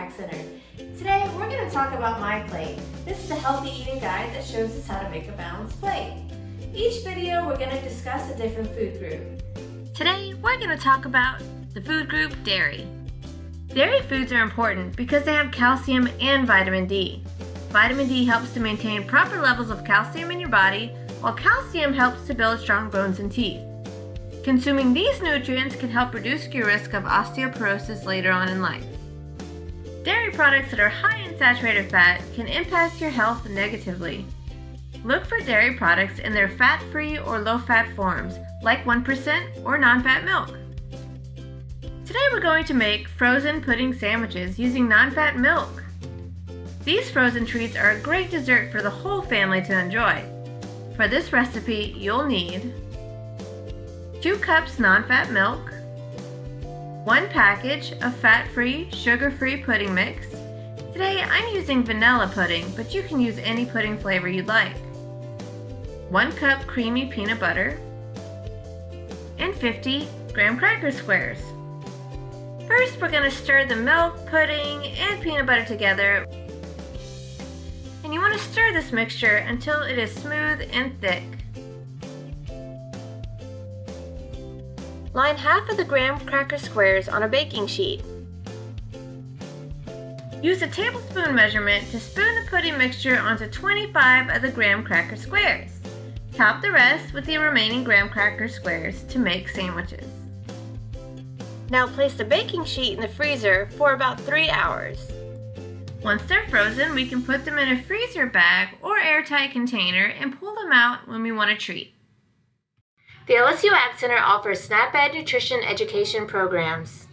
AgCenter. Today we're going to talk about Myplate. This is a healthy eating guide that shows us how to make a balanced plate. Each video we're going to discuss a different food group. Today we're going to talk about the food group dairy. Dairy foods are important because they have calcium and vitamin D. Vitamin D helps to maintain proper levels of calcium in your body, while calcium helps to build strong bones and teeth. Consuming these nutrients can help reduce your risk of osteoporosis later on in life. Dairy products that are high in saturated fat can impact your health negatively. Look for dairy products in their fat-free or low-fat forms, like 1% or non-fat milk. Today we're going to make frozen pudding sandwiches using non-fat milk. These frozen treats are a great dessert for the whole family to enjoy. For this recipe, you'll need 2 cups non-fat milk, 1 package of fat-free, sugar-free pudding mix. Today I'm using vanilla pudding, but you can use any pudding flavor you'd like. 1 cup creamy peanut butter, and 50 graham cracker squares. First, we're going to stir the milk, pudding, and peanut butter together. And you want to stir this mixture until it is smooth and thick. Line half of the graham cracker squares on a baking sheet. Use a tablespoon measurement to spoon the pudding mixture onto 25 of the graham cracker squares. Top the rest with the remaining graham cracker squares to make sandwiches. Now place the baking sheet in the freezer for about 3 hours. Once they're frozen, we can put them in a freezer bag or airtight container and pull them out when we want a treat. The LSU AgCenter offers SNAP-Ed nutrition education programs.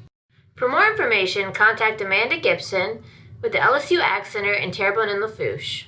For more information, contact Amanda Gibson with the LSU AgCenter in Terrebonne and Lafourche.